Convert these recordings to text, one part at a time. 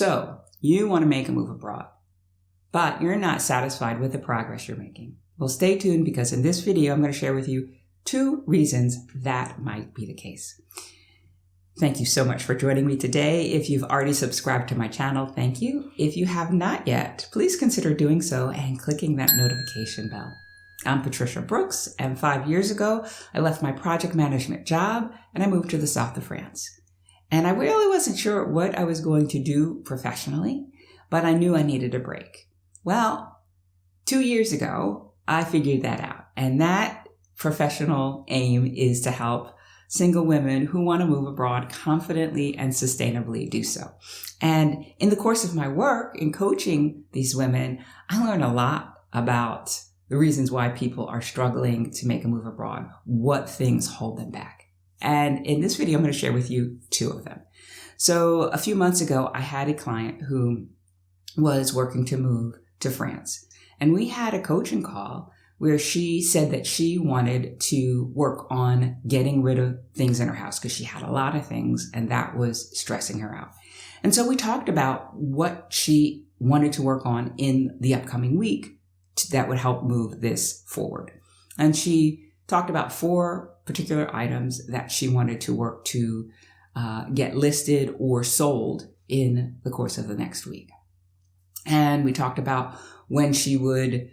So you want to make a move abroad, but you're not satisfied with the progress you're making. Well, stay tuned because in this video, I'm going to share with you 2 reasons that might be the case. Thank you so much for joining me today. If you've already subscribed to my channel, thank you. If you have not yet, please consider doing so and clicking that notification bell. I'm Patricia Brooks, and 5 years ago, I left my project management job and I moved to the south of France. And I really wasn't sure what I was going to do professionally, but I knew I needed a break. Well, 2 years ago, I figured that out. And that professional aim is to help single women who want to move abroad confidently and sustainably do so. And in the course of my work in coaching these women, I learned a lot about the reasons why people are struggling to make a move abroad, what things hold them back. And in this video, I'm going to share with you 2 of them. So a few months ago, I had a client who was working to move to France. And we had a coaching call where she said that she wanted to work on getting rid of things in her house because she had a lot of things and that was stressing her out. And so we talked about what she wanted to work on in the upcoming week that would help move this forward. And she talked about 4 particular items that she wanted to work to get listed or sold in the course of the next week. And we talked about when she would,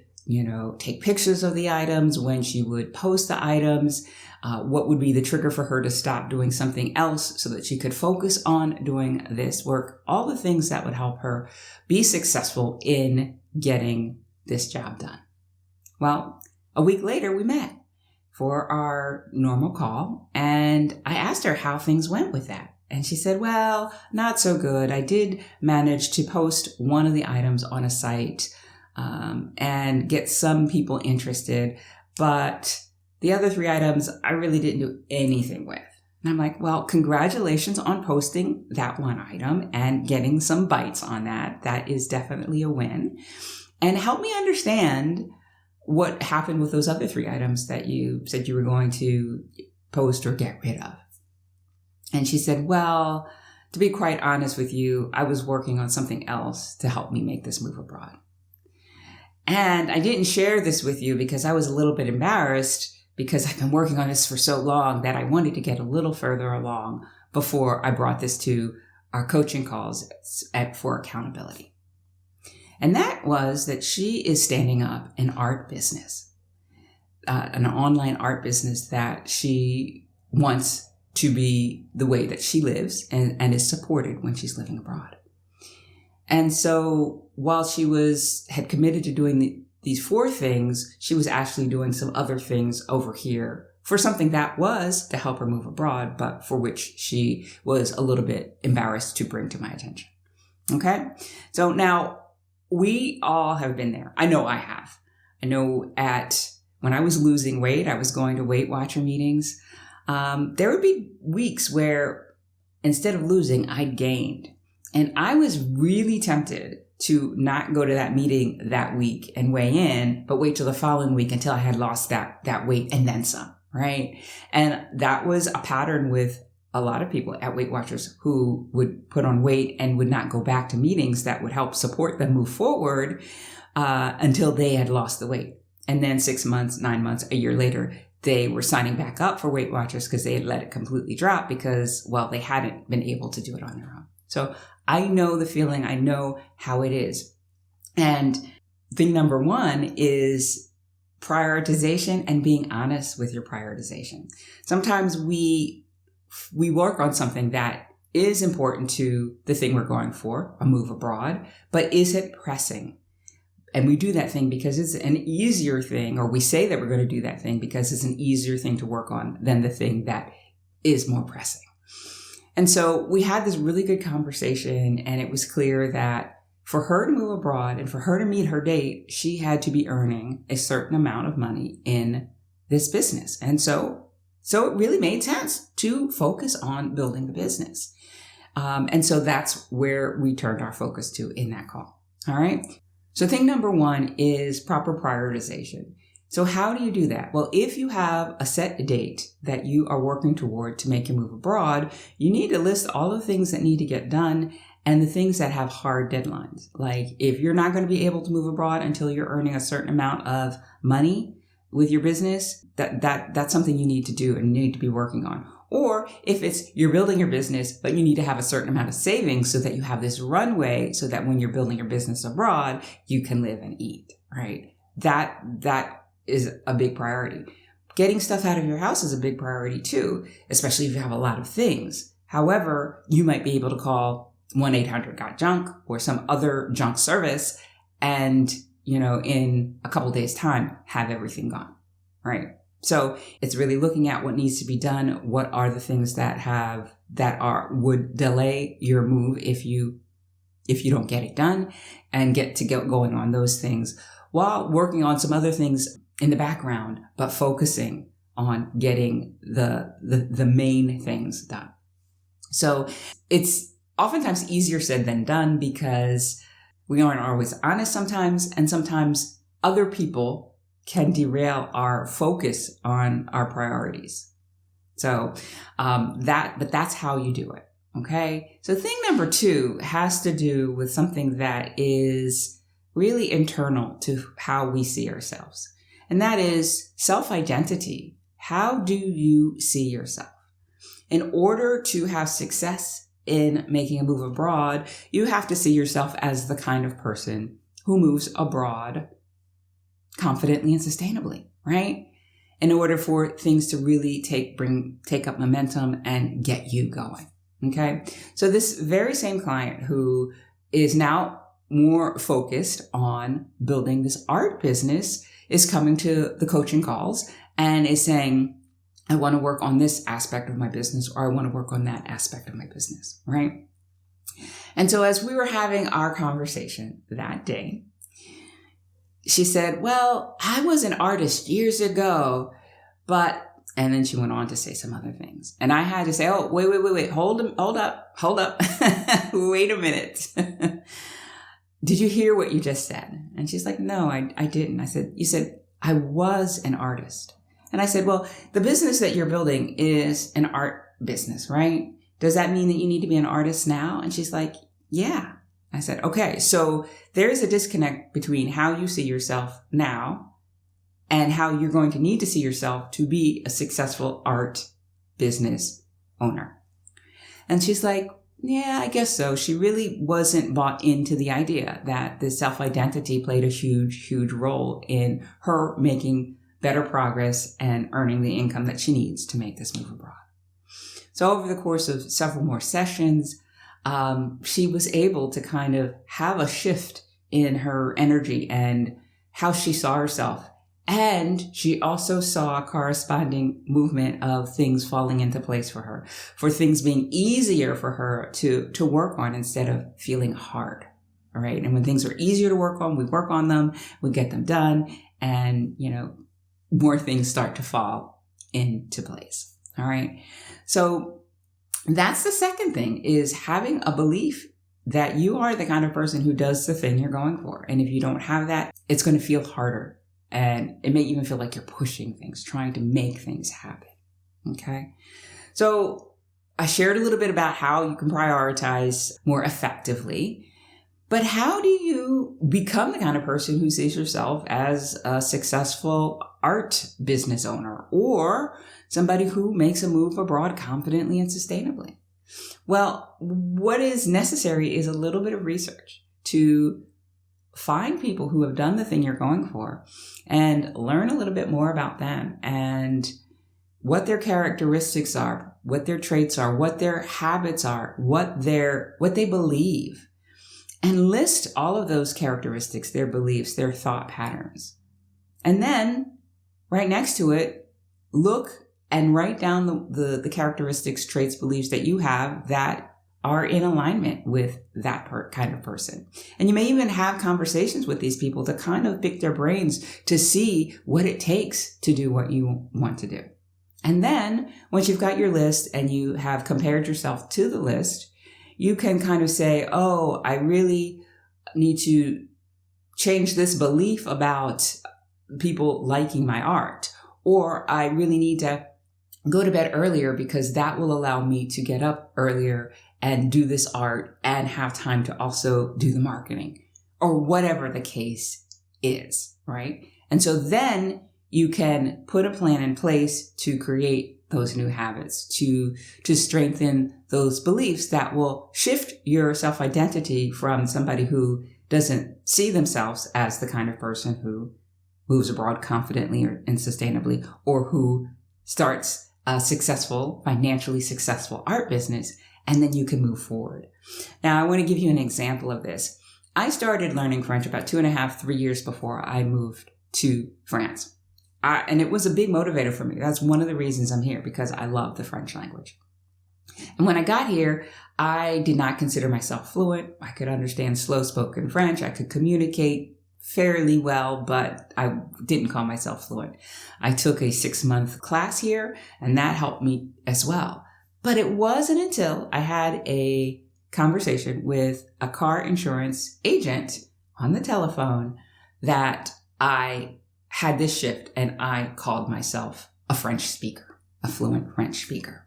take pictures of the items, when she would post the items, what would be the trigger for her to stop doing something else so that she could focus on doing this work, all the things that would help her be successful in getting this job done. Well, a week later, we met for our normal call, and I asked her how things went with that. And she said, well, not so good. I did manage to post one of the items on a site and get some people interested, but the other 3 items I really didn't do anything with. And I'm like, well, congratulations on posting that one item and getting some bites on that. That is definitely a win. And help me understand what happened with those other 3 items that you said you were going to post or get rid of. And she said, well, to be quite honest with you, I was working on something else to help me make this move abroad. And I didn't share this with you because I was a little bit embarrassed because I've been working on this for so long that I wanted to get a little further along before I brought this to our coaching calls for accountability. And that was that she is standing up an art business, an online art business that she wants to be the way that she lives and is supported when she's living abroad. And so while she had committed to doing these 4 things, she was actually doing some other things over here for something that was to help her move abroad, but for which she was a little bit embarrassed to bring to my attention. Okay? So now, we all have been there. I know I have. I know when I was losing weight, I was going to Weight Watcher meetings. There would be weeks where instead of losing, I gained. And I was really tempted to not go to that meeting that week and weigh in, but wait till the following week until I had lost that weight and then some, right? And that was a pattern with a lot of people at Weight Watchers who would put on weight and would not go back to meetings that would help support them move forward until they had lost the weight. And then 6 months, 9 months, a year later, they were signing back up for Weight Watchers because they had let it completely drop because, well, they hadn't been able to do it on their own. So I know the feeling. I know how it is. And thing number 1 is prioritization and being honest with your prioritization. Sometimes we work on something that is important to the thing we're going for, a move abroad, but is it pressing? And we do that thing because it's an easier thing, or we say that we're going to do that thing because it's an easier thing to work on than the thing that is more pressing. And so we had this really good conversation, and it was clear that for her to move abroad and for her to meet her date, she had to be earning a certain amount of money in this business. And so it really made sense to focus on building the business. And so that's where we turned our focus to in that call. All right. So thing number 1 is proper prioritization. So how do you do that? Well, if you have a set date that you are working toward to make your move abroad, you need to list all the things that need to get done and the things that have hard deadlines. Like if you're not going to be able to move abroad until you're earning a certain amount of money with your business, that's something you need to do and need to be working on. Or if it's you're building your business, but you need to have a certain amount of savings so that you have this runway so that when you're building your business abroad, you can live and eat, right? That is a big priority. Getting stuff out of your house is a big priority too, especially if you have a lot of things. However, you might be able to call 1-800-GOT-JUNK or some other junk service and, in a couple days' time, have everything gone, right? So it's really looking at what needs to be done. What are the things that would delay your move if you don't get it done, and get going on those things while working on some other things in the background, but focusing on getting the main things done. So it's oftentimes easier said than done because we aren't always honest sometimes, and sometimes other people can derail our focus on our priorities. So but that's how you do it. Okay. So thing number 2 has to do with something that is really internal to how we see ourselves. And that is self-identity. How do you see yourself? In order to have success in making a move abroad, you have to see yourself as the kind of person who moves abroad confidently and sustainably, right? In order for things to really take up momentum and get you going. Okay. So this very same client who is now more focused on building this art business is coming to the coaching calls and is saying, I want to work on this aspect of my business, or I want to work on that aspect of my business, right? And so as we were having our conversation that day, she said, well, I was an artist years ago, and then she went on to say some other things. And I had to say, oh, wait, hold up. Wait a minute. Did you hear what you just said? And she's like, no, I didn't. I said, you said, I was an artist. And I said, well, the business that you're building is an art business, right? Does that mean that you need to be an artist now? And she's like, yeah. I said, okay, so there's a disconnect between how you see yourself now and how you're going to need to see yourself to be a successful art business owner. And she's like, yeah, I guess so. She really wasn't bought into the idea that the self-identity played a huge, huge role in her making better progress and earning the income that she needs to make this move abroad. So over the course of several more sessions, she was able to kind of have a shift in her energy and how she saw herself. And she also saw a corresponding movement of things falling into place for her, for things being easier for her to work on instead of feeling hard. All right. And when things are easier to work on, we work on them, we get them done, and, more things start to fall into place. All right. So that's the second thing, is having a belief that you are the kind of person who does the thing you're going for. And if you don't have that, it's going to feel harder. And it may even feel like you're pushing things, trying to make things happen. Okay. So I shared a little bit about how you can prioritize more effectively, but how do you become the kind of person who sees yourself as a successful art business owner or somebody who makes a move abroad confidently and sustainably? Well, what is necessary is a little bit of research to find people who have done the thing you're going for and learn a little bit more about them and what their characteristics are, what their traits are, what their habits are, what they believe, and list all of those characteristics, their beliefs, their thought patterns. And then right next to it, look and write down the characteristics, traits, beliefs that you have that are in alignment with that kind of person. And you may even have conversations with these people to kind of pick their brains to see what it takes to do what you want to do. And then once you've got your list and you have compared yourself to the list, you can kind of say, oh, I really need to change this belief about people liking my art, or I really need to go to bed earlier because that will allow me to get up earlier and do this art and have time to also do the marketing or whatever the case is, right? And so then you can put a plan in place to create those new habits, to strengthen those beliefs that will shift your self-identity from somebody who doesn't see themselves as the kind of person who moves abroad confidently and sustainably, or who starts a successful, financially successful art business, and then you can move forward. Now, I want to give you an example of this. I started learning French about 2.5, 3 years before I moved to France. And it was a big motivator for me. That's one of the reasons I'm here, because I love the French language. And when I got here, I did not consider myself fluent. I could understand slow-spoken French. I could communicate fairly well, but I didn't call myself fluent. I took a 6-month class here, and that helped me as well. But it wasn't until I had a conversation with a car insurance agent on the telephone that I had this shift, and I called myself a French speaker, a fluent French speaker.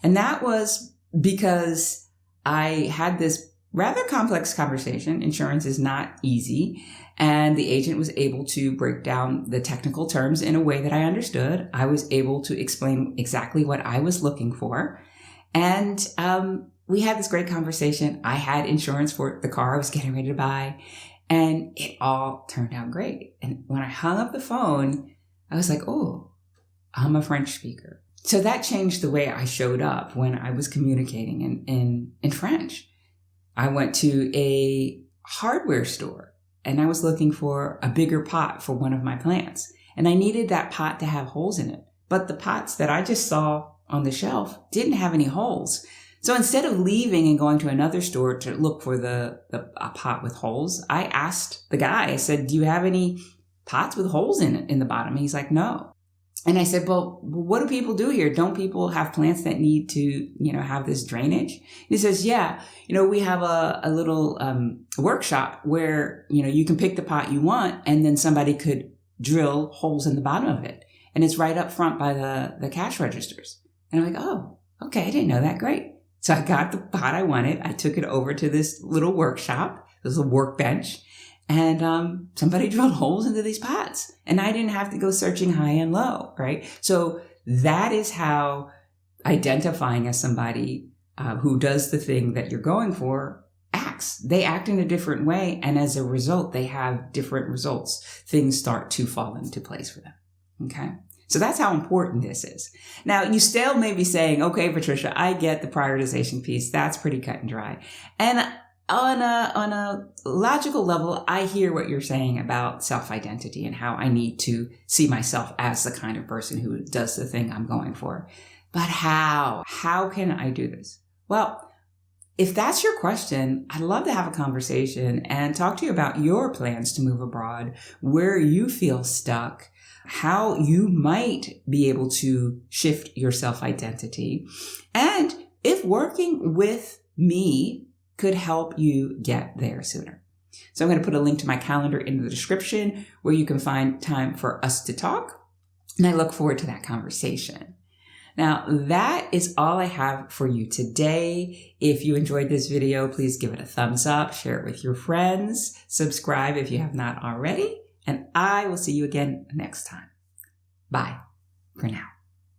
And that was because I had this rather complex conversation. Insurance is not easy. And the agent was able to break down the technical terms in a way that I understood. I was able to explain exactly what I was looking for. And we had this great conversation. I had insurance for the car I was getting ready to buy. And it all turned out great. And when I hung up the phone, I was like, oh, I'm a French speaker. So that changed the way I showed up when I was communicating in French. I went to a hardware store and I was looking for a bigger pot for one of my plants. And I needed that pot to have holes in it. But the pots that I just saw on the shelf didn't have any holes. So instead of leaving and going to another store to look for a pot with holes, I asked the guy, I said, do you have any pots with holes in it in the bottom? And he's like, no. And I said, well, what do people do here? Don't people have plants that need to, have this drainage? He says, yeah, we have a little workshop where, you can pick the pot you want and then somebody could drill holes in the bottom of it. And it's right up front by the cash registers. And I'm like, oh, okay, I didn't know that. Great. So I got the pot I wanted. I took it over to this little workshop, this little workbench, and somebody drilled holes into these pots. And I didn't have to go searching high and low, right? So that is how identifying as somebody who does the thing that you're going for acts. They act in a different way, and as a result, they have different results. Things start to fall into place for them, okay? So that's how important this is. Now, you still may be saying, okay, Patricia, I get the prioritization piece. That's pretty cut and dry. And on a logical level, I hear what you're saying about self-identity and how I need to see myself as the kind of person who does the thing I'm going for. But how? How can I do this? Well, if that's your question, I'd love to have a conversation and talk to you about your plans to move abroad, where you feel stuck, how you might be able to shift your self-identity, and if working with me could help you get there sooner. So I'm going to put a link to my calendar in the description where you can find time for us to talk, and I look forward to that conversation. Now, that is all I have for you today. If you enjoyed this video, please give it a thumbs up, share it with your friends, subscribe if you have not already, and I will see you again next time. Bye for now.